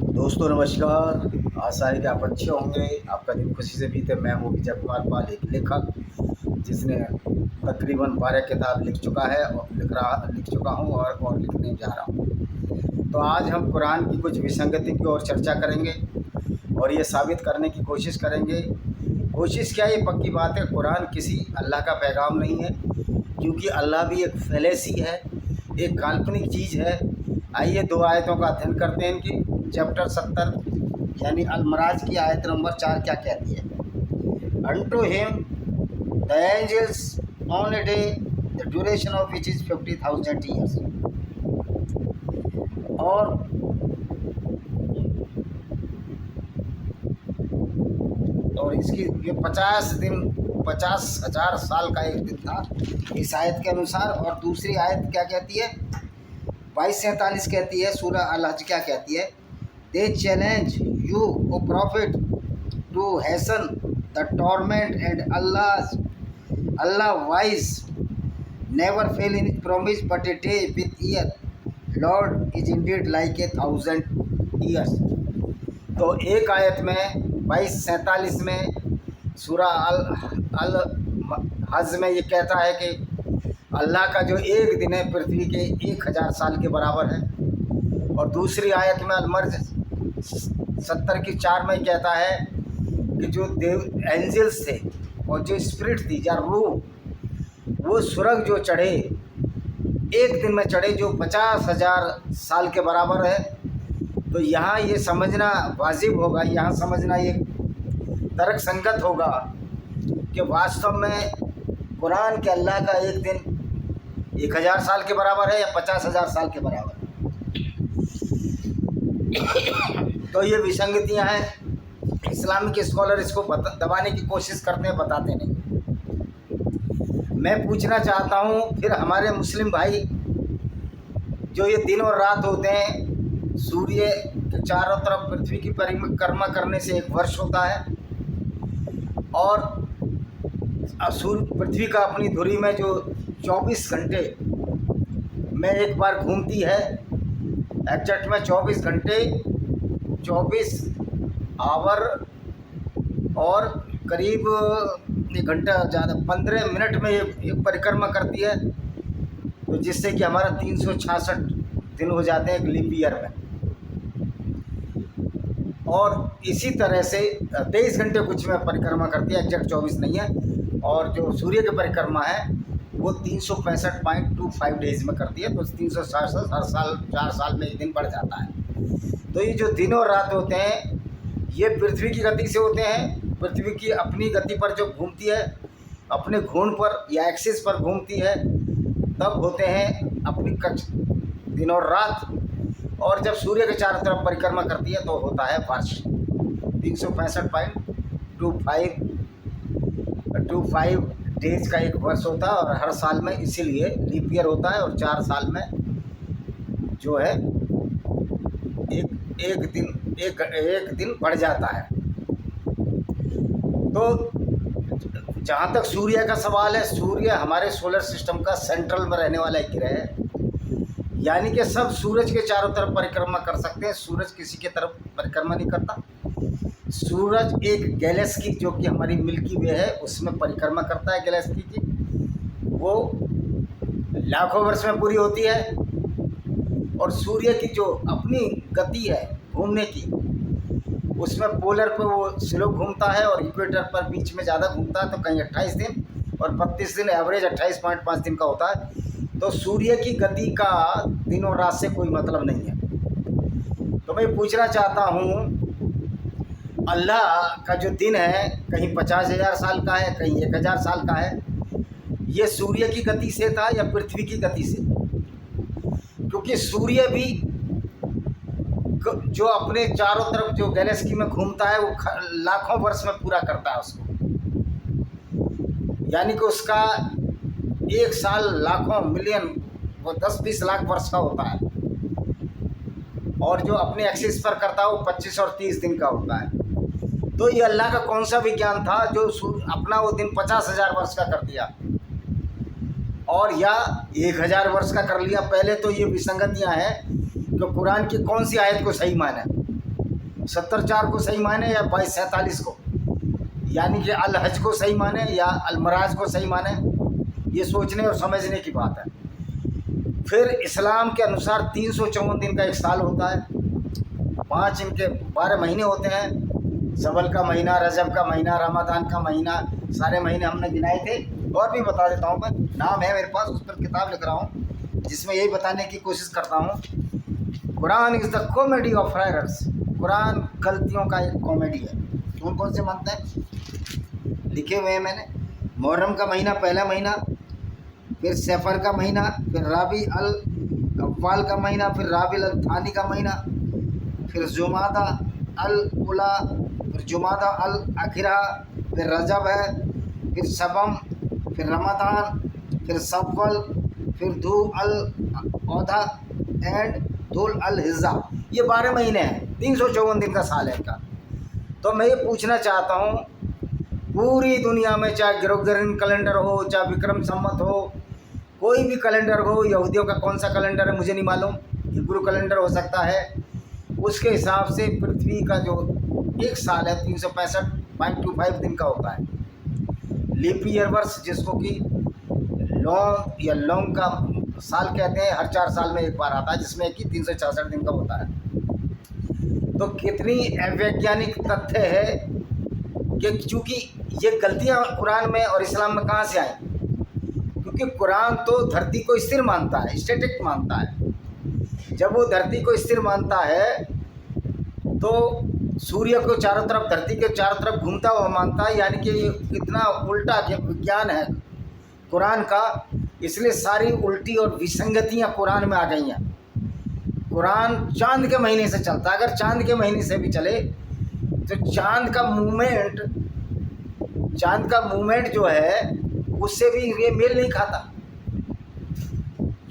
दोस्तों नमस्कार। आशा है कि आप अच्छे होंगे। आपका दिन खुशी से बीते। मैं हूँ विजय कुमार पाल, एक लेखक जिसने तकरीबन 12 किताब लिख चुका है और लिख चुका हूँ और लिखने जा रहा हूँ। तो आज हम कुरान की कुछ विसंगति की ओर चर्चा करेंगे और ये साबित करने की कोशिश करेंगे। कोशिश क्या है, ये पक्की बात है, कुरान किसी अल्लाह का पैगाम नहीं है, क्योंकि अल्लाह भी एक फैलेसी है, एक काल्पनिक चीज़ है। आइए 2 आयतों का अध्ययन करते हैं इनकी। चैप्टर 70 यानी अलमराज की आयत नंबर 4 क्या कहती है। Unto him the angels on a day the duration of which is 50,000 years। और इसकी ये 50,000 साल का एक दिन था इस आयत के अनुसार। और दूसरी आयत क्या कहती है, 22:47 कहती है, सूरह अल हज क्या कहती है, they challenge you O prophet to hasten the torment and Allah wise never fail in promise but a day with your lord is indeed like a 1000 years. तो एक आयत में 22:47 में सूरह अल हज में ये कहता है कि अल्लाह का जो एक दिन है पृथ्वी के 1000 साल के बराबर है। और दूसरी आयत में अलमर्ज 70 की 4 में कहता है कि जो एंजल्स थे और जो स्पिरिट थी या रूह, वो स्वर्ग जो चढ़े एक दिन में चढ़े जो 50,000 साल के बराबर है। तो यहाँ ये समझना वाजिब होगा, यहाँ समझना ये तर्क संगत होगा कि वास्तव में कुरान के अल्लाह का एक दिन 1000 साल के बराबर है या 50,000 साल के बराबर है। तो ये विसंगतियाँ हैं। इस्लामिक स्कॉलर इसको दबाने की कोशिश करते हैं, बताते नहीं। मैं पूछना चाहता हूँ फिर हमारे मुस्लिम भाई, जो ये दिन और रात होते हैं, सूर्य के चारों तरफ पृथ्वी की परिक्रमा करने से 1 वर्ष होता है, और सूर्य पृथ्वी का अपनी धुरी में जो 24 घंटे में एक बार घूमती है, एग्जैक्ट में 24 घंटे 24 आवर और करीब 1 घंटा ज़्यादा 15 मिनट में एक परिक्रमा करती है। तो जिससे कि हमारा 366 दिन हो जाते हैं एक लीप ईयर में। और इसी तरह से 23 घंटे कुछ में परिक्रमा करती है, एग्जैक्ट 24 नहीं है। और जो सूर्य की परिक्रमा है वो 365.25 डेज में करती है। तो 366 हर साल 4 साल में एक दिन बढ़ जाता है। तो ये जो दिन और रात होते हैं ये पृथ्वी की गति से होते हैं। पृथ्वी की अपनी गति पर जो घूमती है, अपने घूर्ण पर या एक्सिस पर घूमती है, तब होते हैं अपनी दिन और रात। और जब सूर्य के चारों तरफ परिक्रमा करती है तो होता है वर्ष। 365.25 डेज का एक वर्ष होता है। और हर साल में इसीलिए लीप ईयर होता है। और 4 साल में जो है एक दिन बढ़ जाता है। तो जहाँ तक सूर्य का सवाल है, सूर्य हमारे सोलर सिस्टम का सेंट्रल में रहने वाला एक ग्रह है, यानी कि सब सूरज के चारों तरफ परिक्रमा कर सकते हैं। सूरज किसी के तरफ परिक्रमा नहीं करता। सूरज एक गैलेक्सी जो कि हमारी मिल्की वे है उसमें परिक्रमा करता है। गैलेक्सी की वो लाखों वर्ष में पूरी होती है। और सूर्य की जो अपनी गति है घूमने की, उसमें पोलर पर वो स्लो घूमता है और इक्वेटर पर बीच में ज़्यादा घूमता है। तो कहीं 28 दिन और 32 दिन, एवरेज 28.5 दिन का होता है। तो सूर्य की गति का दिन और रात से कोई मतलब नहीं है। तो मैं पूछना चाहता हूँ, अल्लाह का जो दिन है कहीं 50,000 साल का है, कहीं 1000 साल का है, ये सूर्य की गति से था या पृथ्वी की गति से? क्योंकि सूर्य भी जो अपने चारों तरफ जो गैलेक्सी में घूमता है वो लाखों वर्ष में पूरा करता है उसको, यानी कि उसका 1 साल लाखों मिलियन वो 10-20 लाख वर्ष का होता है। और जो अपने एक्सिस पर करता है वो 25 और 30 दिन का होता है। तो ये अल्लाह का कौन सा विज्ञान था जो अपना वो दिन 50,000 वर्ष का कर दिया और या 1000 वर्ष का कर लिया? पहले तो ये विसंगतियाँ हैं कि कुरान की कौन सी आयत को सही माना। 74 को सही माने या 2247 को, यानी कि अल हज को सही माने या अल मराज को सही माने, ये सोचने और समझने की बात है। फिर इस्लाम के अनुसार 354 दिन का एक साल होता है, 5 इनके 12 महीने होते हैं, शवल का महीना, रजब का महीना, रमज़ान का महीना, सारे महीने हमने गिनाए थे। और भी बता देता हूँ मैं, नाम है मेरे पास, उस पर किताब लिख रहा हूँ जिसमें यही बताने की कोशिश करता हूँ। Quran is the comedy of errors, Quran गलतियों का एक कॉमेडी है। कौन कौन से मानते हैं लिखे हुए हैं मैंने। मुहर्रम का महीना पहला महीना, फिर सफ़र का महीना, फिर राबी अल अव्वाल का महीना, फिर राबी अल थानी का महीना, फिर जुमादा अल उला, फिर जुमादा अल आखिरा, फिर रजब है, फिर सबम, फिर रमज़ान, फिर सव्वल, फिर धू अल औधा एंड धुल अल हिज्जा। ये 12 महीने हैं, 354 दिन का साल है इनका। तो मैं ये पूछना चाहता हूँ, पूरी दुनिया में चाहे ग्रेगोरियन कैलेंडर हो, चाहे विक्रम संवत हो, कोई भी कैलेंडर हो, यहूदियों का कौन सा कैलेंडर है मुझे नहीं मालूम, हिब्रू कैलेंडर हो सकता है, उसके हिसाब से पृथ्वी का जो एक साल है 365.25 दिन का होता है। लीप ईयर वर्ष, जिसको कि लॉन्ग या लॉन्ग का साल कहते हैं, हर 4 साल में एक बार आता है, जिसमें कि 366 दिन का होता है। तो कितनी अवैज्ञानिक तथ्य है कि चूँकि ये गलतियाँ कुरान में और इस्लाम में कहाँ से आई, क्योंकि कुरान तो धरती को स्थिर मानता है, स्टैटिक मानता है। जब वो धरती को स्थिर मानता है तो सूर्य को चारों तरफ, धरती के चारों तरफ घूमता हुआ मानता है, यानी कि इतना उल्टा विज्ञान है कुरान का, इसलिए सारी उल्टी और विसंगतियाँ कुरान में आ गई हैं। कुरान चांद के महीने से चलता है, अगर चांद के महीने से भी चले तो चांद का मूवमेंट जो है उससे भी ये मेल नहीं खाता,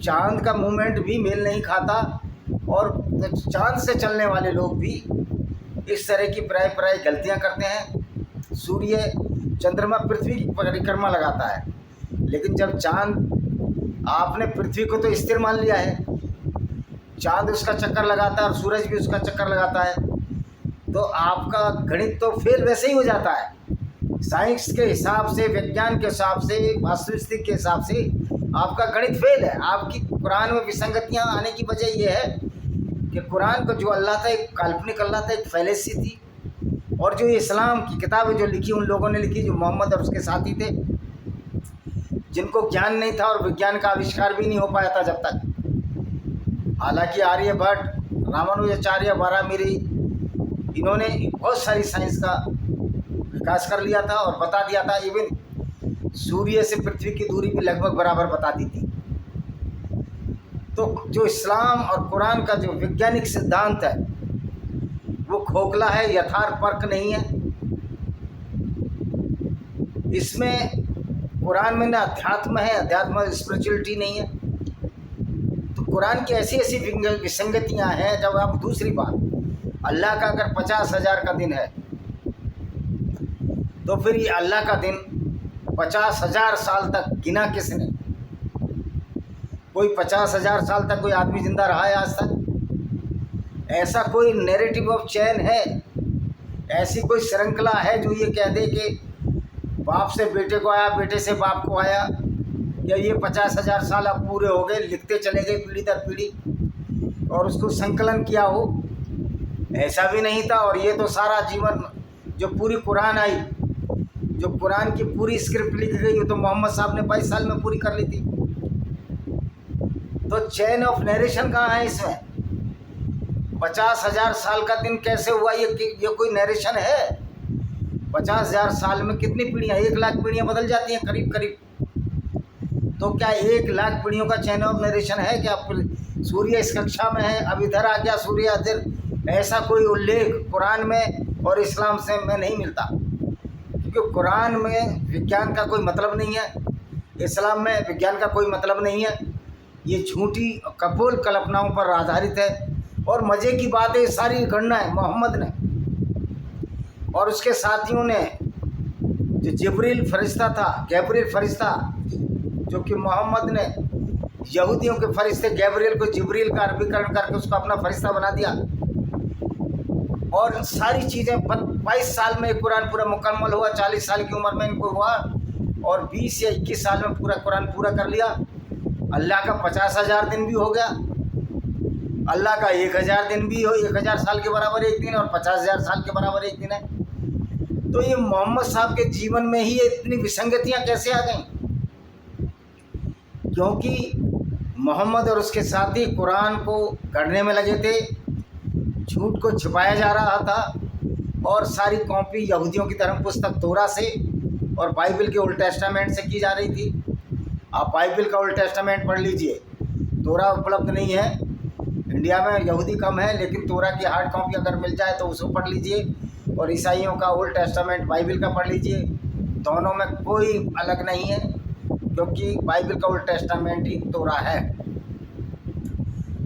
चांद का मूवमेंट भी मेल नहीं खाता। और चांद से चलने वाले लोग भी इस तरह की प्राय गलतियां करते हैं। सूर्य चंद्रमा पृथ्वी की परिक्रमा लगाता है, लेकिन जब चांद, आपने पृथ्वी को तो स्थिर मान लिया है, चांद उसका चक्कर लगाता है और सूरज भी उसका चक्कर लगाता है, तो आपका गणित तो फेल वैसे ही हो जाता है। साइंस के हिसाब से, विज्ञान के हिसाब से, वास्तविक के हिसाब से आपका गणित फेल है। आपकी कुरान में विसंगतियां आने की वजह यह है कि कुरान को जो अल्लाह था, एक काल्पनिक अल्लाह था, एक फैलेसी थी, और जो इस्लाम की किताबें जो लिखी उन लोगों ने लिखी जो मोहम्मद और उसके साथी थे, जिनको ज्ञान नहीं था और विज्ञान का आविष्कार भी नहीं हो पाया था जब तक। हालांकि आर्यभट्ट, रामानुजाचार्य, बारामीरी, इन्होंने बहुत सारी साइंस का विकास कर लिया था और बता दिया था। इवन सूर्य से पृथ्वी की दूरी भी लगभग बराबर बता दी थी। तो जो इस्लाम और कुरान का जो वैज्ञानिक सिद्धांत है वो खोखला है, यथार्थपरक नहीं है। इसमें कुरान में ना अध्यात्म है, अध्यात्म स्पिरिचुअलिटी नहीं है। तो कुरान की ऐसी ऐसी विसंगतियां हैं। जब आप, दूसरी बात, अल्लाह का अगर 50,000 का दिन है तो फिर ये अल्लाह का दिन 50,000 साल तक गिना किसने? कोई 50,000 साल तक कोई आदमी जिंदा रहा है आज तक? ऐसा कोई नैरेटिव ऑफ चैन है, ऐसी कोई श्रृंखला है जो ये कह दे कि बाप से बेटे को आया, बेटे से बाप को आया, या ये 50,000 साल अब पूरे हो गए, लिखते चले गए पीढ़ी दर पीढ़ी और उसको संकलन किया हो? ऐसा भी नहीं था। और ये तो सारा जीवन, जो पूरी कुरान आई, जो कुरान की पूरी स्क्रिप्ट लिखी गई, वो तो मोहम्मद साहब ने 22 साल में पूरी कर ली थी। तो चेन ऑफ नरेशन कहाँ है इसमें? 50,000 साल का दिन कैसे हुआ? ये कोई नरेशन है? 50,000 साल में कितनी पीढ़ियाँ? 1 लाख पीढ़ियाँ बदल जाती हैं करीब करीब। तो क्या 1 लाख पीढ़ियों का चेन ऑफ नरेशन है? क्या सूर्य इस कक्षा में है, अब इधर आ गया सूर्य इधर? ऐसा कोई उल्लेख कुरान में और इस्लाम से में नहीं मिलता, क्योंकि कुरान में विज्ञान का कोई मतलब नहीं है, इस्लाम में विज्ञान का कोई मतलब नहीं है। ये झूठी कपोल कल्पनाओं पर आधारित है। और मज़े की बात है, सारी गणना है मोहम्मद ने और उसके साथियों ने। जो जिब्रील फरिश्ता था, गैब्रियल फरिश्ता, जो कि मोहम्मद ने यहूदियों के फरिश्ते गैब्रियल को जिब्रील का अरबीकरण करके उसको अपना फरिश्ता बना दिया। और सारी चीज़ें 22 साल में कुरान पूरा मुकम्मल हुआ, 40 साल की उम्र में इनको हुआ, और 20 या 21 साल में पूरा कुरान पूरा कर लिया। अल्लाह का 50,000 दिन भी हो गया, अल्लाह का 1,000 दिन भी हो, 1,000 साल के बराबर एक दिन, और 50,000 साल के बराबर एक दिन है। तो ये मोहम्मद साहब के जीवन में ही इतनी विसंगतियाँ कैसे आ गईं? क्योंकि मोहम्मद और उसके साथी कुरान को गढ़ने में लगे थे, झूठ को छिपाया जा रहा था, और सारी कॉपी यहूदियों की धर्म पुस्तक तोरा से और बाइबल के ओल्ड टेस्टामेंट से की जा रही थी। आप बाइबल का ओल्ड टेस्टामेंट पढ़ लीजिए, तोरा उपलब्ध नहीं है, इंडिया में यहूदी कम है, लेकिन तोरा की हार्ड कॉपी अगर मिल जाए तो उसको पढ़ लीजिए, और ईसाइयों का ओल्ड टेस्टामेंट बाइबल का पढ़ लीजिए। दोनों में कोई अलग नहीं है, क्योंकि बाइबल का ओल्ड टेस्टामेंट ही तोरा है।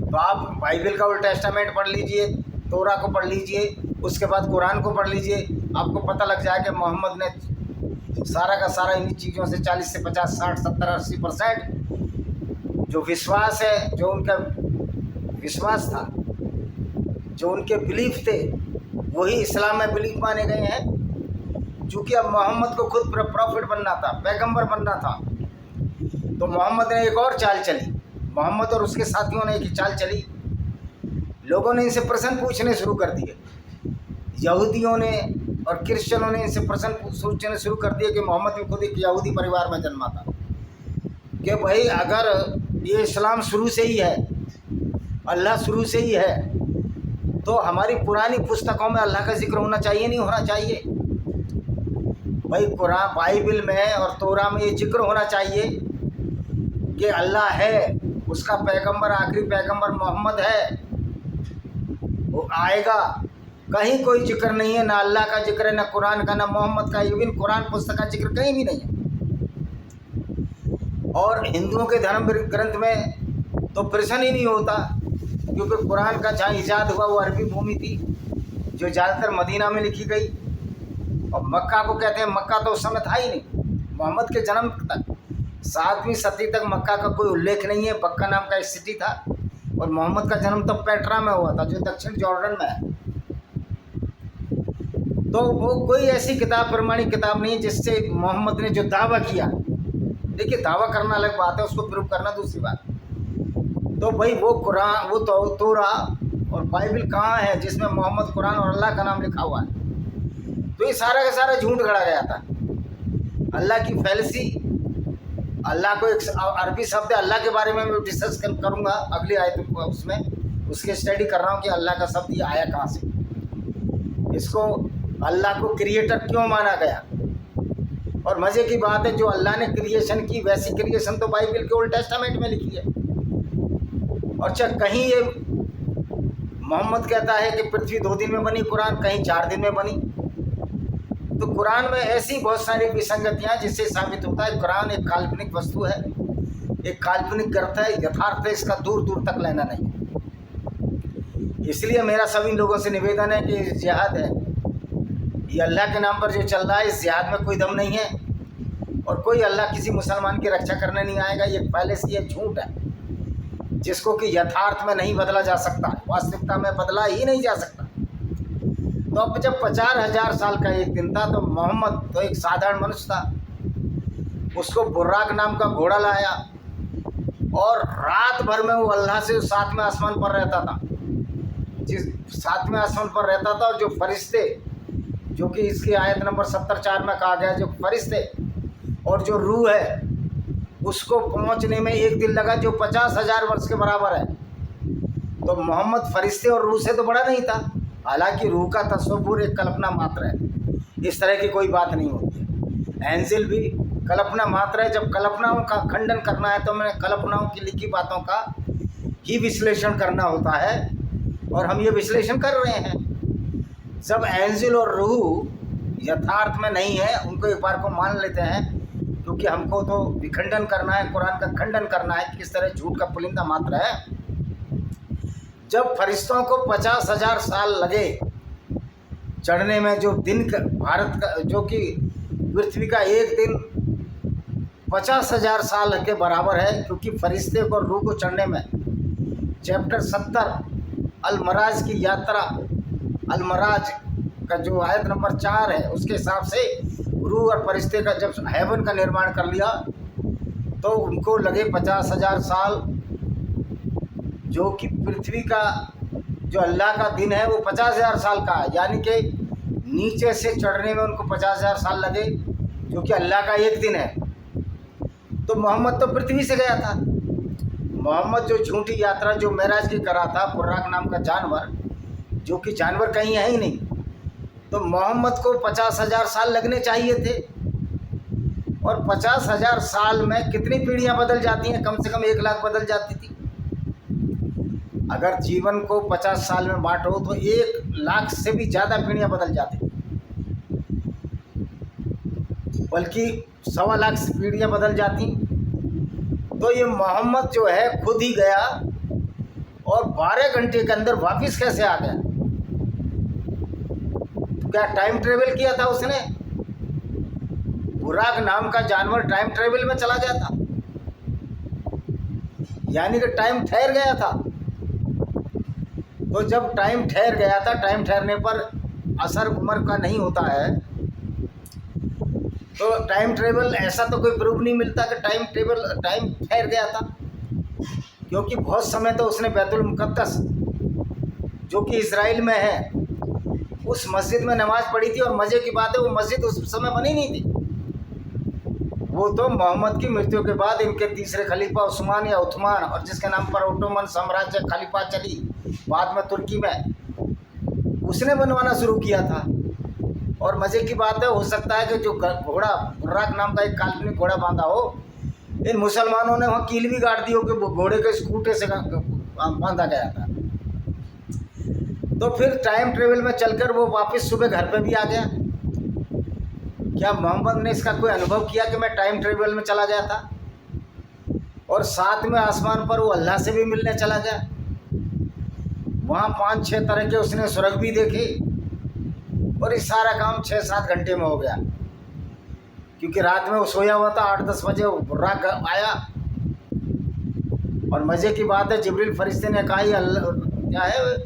तो आप बाइबल का ओल्ड टेस्टामेंट पढ़ लीजिए, तोरा को पढ़ लीजिए, उसके बाद कुरान को पढ़ लीजिए, आपको पता लग जाए कि मोहम्मद ने सारा का सारा इन्हीं चीज़ों से 40 से 50, 60, 70, 80% जो विश्वास है, जो उनका विश्वास था, जो उनके बिलीफ थे, वही इस्लाम में बिलीफ माने गए हैं। चूँकि अब मोहम्मद को खुद प्रॉफिट बनना था, पैगंबर बनना था, तो मोहम्मद ने एक और चाल चली, मोहम्मद और उसके साथियों ने एक ही चाल चली। लोगों ने इनसे प्रश्न पूछने शुरू कर दिए, यहूदियों ने और क्रिश्चियनों ने इनसे प्रश्न पूछने शुरू कर दिए कि मोहम्मद भी खुद एक यहूदी परिवार में जन्मा था, कि भाई अगर ये इस्लाम शुरू से ही है, अल्लाह शुरू से ही है, तो हमारी पुरानी पुस्तकों में अल्लाह का जिक्र होना चाहिए, नहीं होना चाहिए? भाई कुरान बाइबल में और तोरा में ये जिक्र होना चाहिए कि अल्लाह है, उसका पैगंबर आखिरी पैगंबर मोहम्मद है, वो आएगा। कहीं कोई जिक्र नहीं है, ना अल्लाह का जिक्र है, ना कुरान का, ना मोहम्मद का, इवन कुरान पुस्तक का जिक्र कहीं भी नहीं है। और हिंदुओं के धर्म ग्रंथ में तो प्रश्न ही नहीं होता, क्योंकि कुरान का जहाँ ईजाद हुआ वो अरबी भूमि थी, जो ज़्यादातर मदीना में लिखी गई, और मक्का को कहते हैं, मक्का तो उस समय था ही नहीं। मोहम्मद के जन्म तक 7वीं सदी तक मक्का का कोई उल्लेख नहीं है, बक्का नाम का एक सिटी था, और मोहम्मद का जन्म तब पेट्रा में हुआ था, जो दक्षिण जॉर्डन में है। तो वो कोई ऐसी किताब, प्रमाणिक किताब नहीं है जिससे मोहम्मद ने जो दावा किया, देखिए दावा करना अलग बात है, उसको प्रूव करना दूसरी बात। तो भाई वो कुरान, वो तोरा और बाइबल कहाँ है जिसमें मोहम्मद, कुरान और अल्लाह का नाम लिखा हुआ है? तो ये सारा का सारा झूठ गढ़ा गया था, अल्लाह की फैलसी। अल्लाह को एक अरबी शब्द है, अल्लाह के बारे में मैं डिस्कस करूँगा अगली आयत उसमें, उसकी स्टडी कर रहा हूँ कि अल्लाह का शब्द ये आया कहाँ से, इसको अल्लाह को क्रिएटर क्यों माना गया। और मज़े की बात है, जो अल्लाह ने क्रिएशन की वैसी क्रिएशन तो बाइबल के ओल्ड टेस्टामेंट में लिखी है। और अच्छा, कहीं ये मोहम्मद कहता है कि पृथ्वी 2 दिन में बनी, कुरान कहीं 4 दिन में बनी। तो कुरान में ऐसी बहुत सारी विसंगतियाँ जिससे साबित होता है कुरान एक काल्पनिक वस्तु है, एक काल्पनिक ग्रंथ है, यथार्थ है इसका दूर दूर तक लेना नहीं। इसलिए मेरा सभी लोगों से निवेदन है कि जिहाद है, ये अल्लाह के नाम पर जो चल रहा है, इस जिहाद में कोई दम नहीं है, और कोई अल्लाह किसी मुसलमान की रक्षा करने नहीं आएगा। ये पहले से ये झूठ है जिसको कि यथार्थ में नहीं बदला जा सकता, वास्तविकता में बदला ही नहीं जा सकता। तो अब जब 50,000 साल का एक दिन था, तो मोहम्मद तो एक साधारण मनुष्य था, उसको बुर्राक नाम का घोड़ा लाया, और रात भर में वो अल्लाह से 7वें आसमान पर रहता था, जिस 7वें आसमान पर रहता था। और जो फरिश्ते, जो कि इसकी आयत नंबर 74 में कहा गया, जो फरिश्ते और जो रूह है उसको पहुंचने में 1 दिन लगा, जो 50,000 वर्ष के बराबर है। तो मोहम्मद फरिश्ते और रूह से तो बड़ा नहीं था, हालांकि रूह का तस्वुर एक कल्पना मात्र है, इस तरह की कोई बात नहीं होती है। एंजिल भी कल्पना मात्र है। जब कल्पनाओं का खंडन करना है तो हमें कल्पनाओं की लिखी बातों का ही विश्लेषण करना होता है, और हम ये विश्लेषण कर रहे हैं। जब एंजिल और रूह यथार्थ में नहीं है, उनको एक बार को मान लेते हैं, क्योंकि हमको तो विखंडन करना है, कुरान का खंडन करना है कि किस तरह झूठ का पुलिंदा मात्र है। जब फरिश्तों को 50,000 साल लगे चढ़ने में, जो दिन का भारत का, जो कि पृथ्वी का एक दिन 50,000 साल के बराबर है, क्योंकि फरिश्ते को रूह को चढ़ने में चैप्टर 70 अल मराज की यात्रा अलमराज का जो आयत नंबर 4 है उसके हिसाब से रूह और फरिश्ते का जब हेवन का निर्माण कर लिया तो उनको लगे 50,000 साल, जो कि पृथ्वी का जो अल्लाह का दिन है वो 50,000 साल का है, यानी कि नीचे से चढ़ने में उनको 50,000 साल लगे, जो कि अल्लाह का एक दिन है। तो मोहम्मद तो पृथ्वी से गया था। मोहम्मद जो झूठी यात्रा जो मेराज की करा था, बुर्राक नाम का जानवर, जो कि जानवर कहीं है ही नहीं, तो मोहम्मद को 50,000 साल लगने चाहिए थे। और 50,000 साल में कितनी पीढ़ियां बदल जाती हैं? कम से कम 1 लाख बदल जाती थी। अगर जीवन को 50 साल में बांटो तो 1 लाख से भी ज़्यादा पीढ़ियां बदल जाती थी, बल्कि 1.25 लाख पीढ़ियां बदल जाती। तो ये मोहम्मद जो है खुद ही गया और 12 घंटे के अंदर वापस कैसे आ गया? तो क्या टाइम ट्रेवल किया था उसने? बुराक नाम का जानवर टाइम ट्रेवल में चला गया था, यानी कि टाइम ठहर गया था। तो जब टाइम ठहर गया था, टाइम ठहरने पर असर उम्र का नहीं होता है, तो टाइम ट्रेवल ऐसा तो कोई प्रूफ नहीं मिलता कि टाइम ठहर गया था, क्योंकि बहुत समय तो उसने बैतुल मुक़द्दस जो कि इज़राइल में है उस मस्जिद में नमाज़ पढ़ी थी। और मज़े की बात है वो मस्जिद उस समय बनी नहीं थी, वो तो मोहम्मद की मृत्यु के बाद इनके तीसरे खलीफा उस्मान या उथमान, और जिसके नाम पर ओटोमन साम्राज्य खलीफा चली बाद में तुर्की में, उसने बनवाना शुरू किया था। और मज़े की बात है, हो सकता है कि जो घोड़ा बुर्राक नाम का एक काल्पनिक घोड़ा बांधा हो, इन मुसलमानों ने वहाँ कील भी गाड़ दी हो कि वो घोड़े के स्कूटे से बांधा गया था। तो फिर टाइम ट्रेवल में चलकर वो वापस सुबह घर पे भी आ गया। क्या मोहम्मद ने इसका कोई अनुभव किया कि मैं टाइम ट्रेवल में चला गया था? और साथ में आसमान पर वो अल्लाह से भी मिलने चला गया। वहाँ 5-6 तरह के उसने स्वर्ग भी देखे, और इस सारा काम 6-7 घंटे में हो गया, क्योंकि रात में वो सोया हुआ था। 8-10 बजे वो बुर्राक आया। और मज़े की बात है, जिब्रील फरिश्ते ने कहा ये अल्लाह क्या है,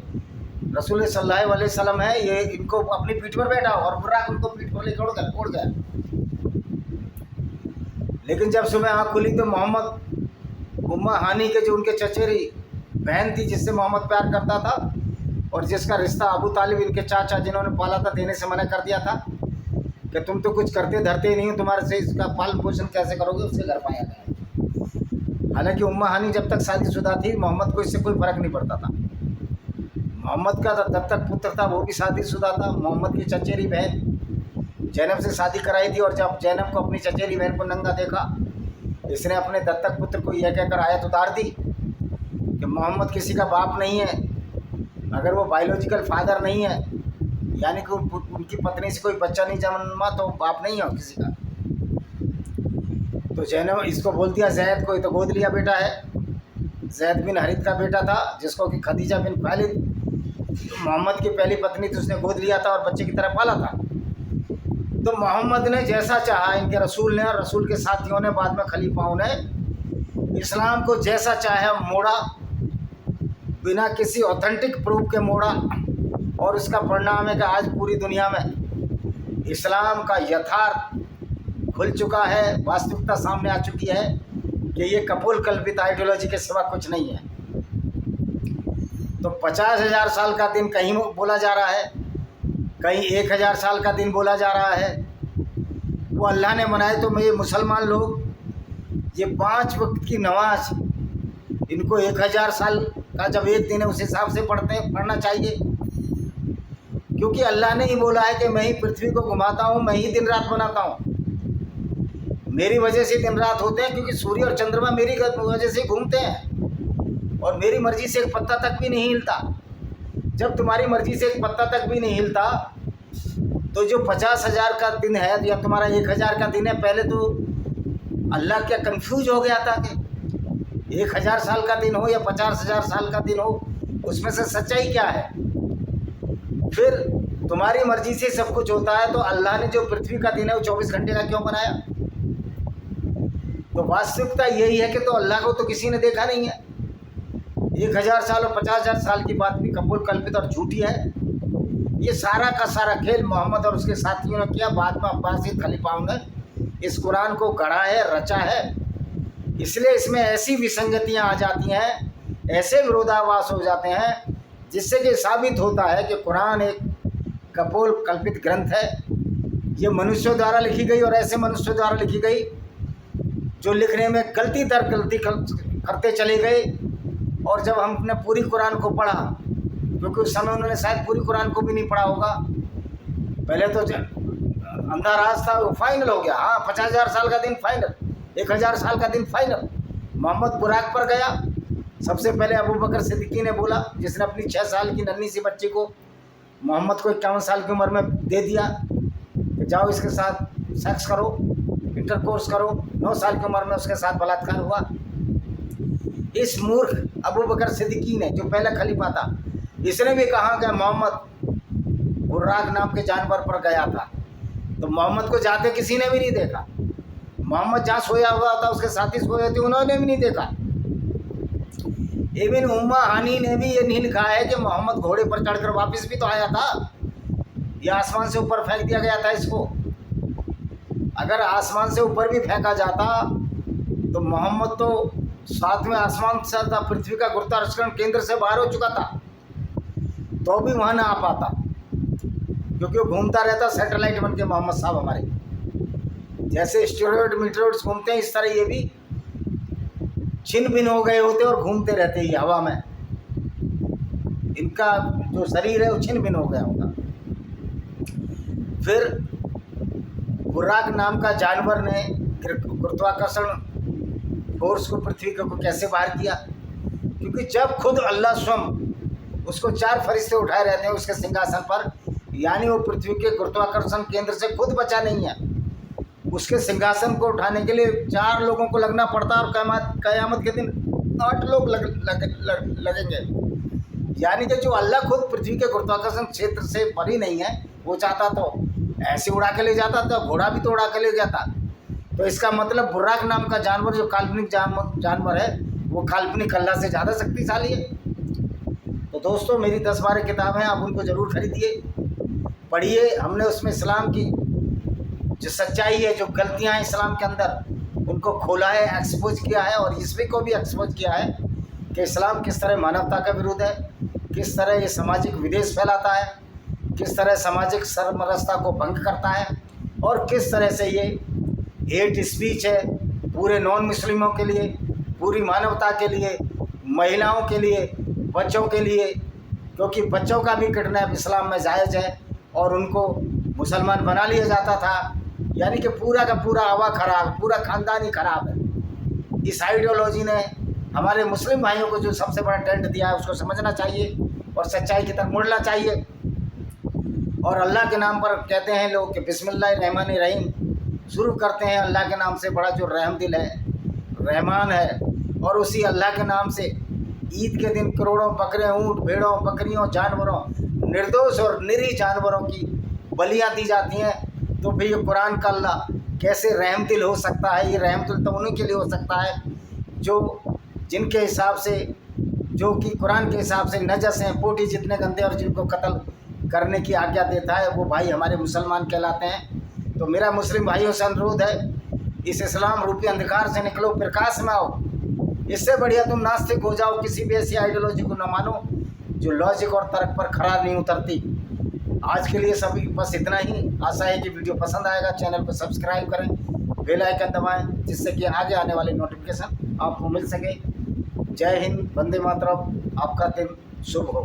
रसूल सल्लल्लाहु अलैहि वसल्लम है, ये इनको अपनी पीठ पर बैठा, और बुर्राक उनको पीठ पर लेकर उड़ गया। लेकिन जब सुबह आँख खुली तो मोहम्मद उम्मा हानी के जो उनके चचेरी बहन थी, जिससे मोहम्मद प्यार करता था और जिसका रिश्ता अबू तालिब इनके चाचा जिन्होंने पाला था देने से मना कर दिया था कि तुम तो कुछ करते धरते नहीं हो, तुम्हारे से इसका पालन पोषण कैसे करोगे, उससे घर पाया गया। हालांकि उम्मा हानी जब तक शादीशुदा थी, मोहम्मद को इससे कोई फ़र्क नहीं पड़ता था। मोहम्मद का जब तक पुत्र था वो भी शादीशुदा था। मोहम्मद की चचेरी बहन जैनब से शादी कराई थी, और जब जैनब को अपनी चचेरी बहन को नंगा देखा, इसने अपने दत्तक पुत्र को यह कहकर आयत उतार दी कि मोहम्मद किसी का बाप नहीं है, अगर वो बायोलॉजिकल फादर नहीं है, यानी कि उनकी पत्नी से कोई बच्चा नहीं जन्मा, तो बाप नहीं है किसी का। तो जैनब इसको बोल दिया जैद को, तो गोद लिया बेटा है, जैद बिन हरित का बेटा था, जिसको कि खदीजा बिन खालिद मोहम्मद की पहली पत्नी थी, उसने गोद लिया था और बच्चे की तरह पाला था। तो मोहम्मद ने जैसा चाहा, इनके रसूल ने और रसूल के साथियों ने, बाद में खलीफाओं ने इस्लाम को जैसा चाहे मोड़ा, बिना किसी ऑथेंटिक प्रूफ के मोड़ा। और उसका परिणाम है कि आज पूरी दुनिया में इस्लाम का यथार्थ खुल चुका है, वास्तविकता सामने आ चुकी है कि ये कपोल कल्पित आइडियोलॉजी के सिवा कुछ नहीं है। तो 50,000 साल का दिन कहीं बोला जा रहा है, कहीं 1,000 साल का दिन बोला जा रहा है। वो अल्लाह ने बनाए। तो ये मुसलमान लोग ये 5 वक्त की नमाज, इनको 1,000 साल का जब एक दिन है उस हिसाब से पढ़ना चाहिए, क्योंकि अल्लाह ने ही बोला है कि मैं ही पृथ्वी को घुमाता हूँ, मैं ही दिन रात बनाता हूँ, मेरी वजह से दिन रात होते हैं, क्योंकि सूर्य और चंद्रमा मेरी वजह से घूमते हैं, और मेरी मर्जी से एक पत्ता तक भी नहीं हिलता। जब तुम्हारी मर्जी से एक पत्ता तक भी नहीं हिलता, तो जो 50,000 का दिन है या तुम्हारा 1,000 का दिन है, पहले तो अल्लाह क्या कंफ्यूज हो गया था कि 1,000 साल का दिन हो या 50,000 साल का दिन हो, उसमें से सच्चाई क्या है। फिर तुम्हारी मर्जी से सब कुछ होता है, तो अल्लाह ने जो पृथ्वी का दिन है वो 24 घंटे का क्यों बनाया? तो वास्तविकता यही है कि तो अल्लाह को तो किसी ने देखा नहीं है। 1,000 साल और 50,000 साल की बात भी कपोल कल्पित और झूठी है। ये सारा का सारा खेल मोहम्मद और उसके साथियों ने किया। बाद में अब्बासी खलीफाओं ने इस कुरान को गढ़ा है, रचा है। इसलिए इसमें ऐसी विसंगतियां आ जाती हैं, ऐसे विरोधाभास हो जाते हैं, जिससे कि साबित होता है कि कुरान एक कपोल कल्पित ग्रंथ है। ये मनुष्यों द्वारा लिखी गई और ऐसे मनुष्यों द्वारा लिखी गई जो लिखने में गलती दर गलती करते चले गए। और जब हमने पूरी कुरान को पढ़ा, क्योंकि उस समय उन्होंने शायद पूरी कुरान को भी नहीं पढ़ा होगा, पहले तो अंधा राज था, वो फाइनल हो गया। हाँ, 50,000 साल का दिन फाइनल, 1000 साल का दिन फाइनल। मोहम्मद बुराक पर गया। सबसे पहले अबू बकर सिद्दीकी ने बोला, जिसने अपनी 6 साल की नन्ही सी बच्ची को मोहम्मद को 51 साल की उम्र में दे दिया कि जाओ इसके साथ सेक्स करो, इंटरकोर्स करो। 9 साल की उम्र में उसके साथ बलात्कार हुआ। इस मूर्ख अबू बकर सिद्दीकी ने, जो पहला खलीफा था, इसने भी कहा कि मोहम्मद बुर्राक नाम के जानवर पर गया था। तो मोहम्मद को जाते किसी ने भी नहीं देखा। मोहम्मद जहाँ सोया हुआ था, उसके साथी सोए थे, उन्होंने भी नहीं देखा। इब्न उम्मा हानी ने भी ये नहीं लिखा है कि मोहम्मद घोड़े पर चढ़कर वापस भी तो आया था, या आसमान से ऊपर फेंक दिया गया था इसको। अगर आसमान से ऊपर भी फेंका जाता तो मोहम्मद तो 7वें आसमान से था, पृथ्वी का गुरुत्वाकर्षण केंद्र से बाहर हो चुका था, तो भी वहाँ ना आ पाता, क्योंकि वो घूमता रहता सैटेलाइट बन के। मोहम्मद साहब हमारे जैसे एस्टेरॉयड मीटरॉइड्स घूमते हैं, इस तरह ये भी छिन्न भिन्न हो गए होते और घूमते रहते ही हवा में। इनका जो शरीर है वो छिन्न भिन्न हो गया होगा। फिर बुर्राक नाम का जानवर ने गुरुत्वाकर्षण फोर्स को पृथ्वी को कैसे बाहर किया? क्योंकि जब खुद अल्लाह स्वयं उसको 4 फरिश्ते उठाए रहते हैं उसके सिंहासन पर, यानी वो पृथ्वी के गुरुत्वाकर्षण केंद्र से खुद बचा नहीं है। उसके सिंहासन को उठाने के लिए 4 लोगों को लगना पड़ता, और क़यामत के दिन 8 लोग लगेंगे। यानी कि जो अल्लाह खुद पृथ्वी के गुरुत्वाकर्षण क्षेत्र से परी नहीं है, वो चाहता तो ऐसे उड़ा के ले जाता था, घोड़ा भी तो उड़ा के ले जाता। तो इसका मतलब बुर्राक नाम का जानवर जो काल्पनिक जानवर है, वो काल्पनिक अल्लाह से ज़्यादा शक्तिशाली है। तो दोस्तों, मेरी 10-12 किताबें, आप उनको ज़रूर खरीदिए, पढ़िए। हमने उसमें इस्लाम की जो सच्चाई है, जो गलतियां हैं इस्लाम के अंदर, उनको खोला है, एक्सपोज किया है, और इसमें को भी एक्सपोज किया है कि इस्लाम किस तरह मानवता का विरोध है, किस तरह ये सामाजिक विद्वेष फैलाता है, किस तरह सामाजिक सरमरस्ता को भंग करता है, और किस तरह से ये हेट स्पीच है पूरे नॉन मुस्लिमों के लिए, पूरी मानवता के लिए, महिलाओं के लिए, बच्चों के लिए, क्योंकि बच्चों का भी किडनैप इस्लाम में जायज़ है और उनको मुसलमान बना लिया जाता था। यानी कि पूरा का पूरा हवा खराब, पूरा ख़ानदान ही खराब है। इस आइडियोलॉजी ने हमारे मुस्लिम भाइयों को जो सबसे बड़ा टेंट दिया है, उसको समझना चाहिए और सच्चाई की तरफ मुड़ना चाहिए। और अल्लाह के नाम पर कहते हैं लोग कि बिस्मिल्लाहिर्रहमानिर्रहीम शुरू करते हैं अल्लाह के नाम से, बड़ा जो रहम दिल है, रहमान है। और उसी अल्लाह के नाम से ईद के दिन करोड़ों बकरे, ऊँट, भेड़ों, बकरियों, जानवरों, निर्दोष और निरीह जानवरों की बलियाँ दी जाती हैं। तो फिर ये कुरान का अल्लाह कैसे रहमदिल हो सकता है? ये रहमदिल तो उन्हीं के लिए हो सकता है जो जिनके हिसाब से, जो कि कुरान के हिसाब से नजस हैं, पोटी जितने गंदे, और जिनको कत्ल करने की आज्ञा देता है, वो भाई हमारे मुसलमान कहलाते हैं। तो मेरा मुस्लिम भाइयों से अनुरोध है, इस इस्लाम रूपी अंधकार से निकलो, प्रकाश में आओ। इससे बढ़िया तुम नास्तिक हो जाओ, किसी भी ऐसी आइडियोलॉजी को न मानो जो लॉजिक और तर्क पर खरा नहीं उतरती। आज के लिए सभी बस इतना ही। आशा है कि वीडियो पसंद आएगा। चैनल को सब्सक्राइब करें, बेल आइकन दबाएं, जिससे कि आगे आने वाले नोटिफिकेशन आपको मिल सके। जय हिंद, वंदे मातरम। आपका दिन शुभ हो।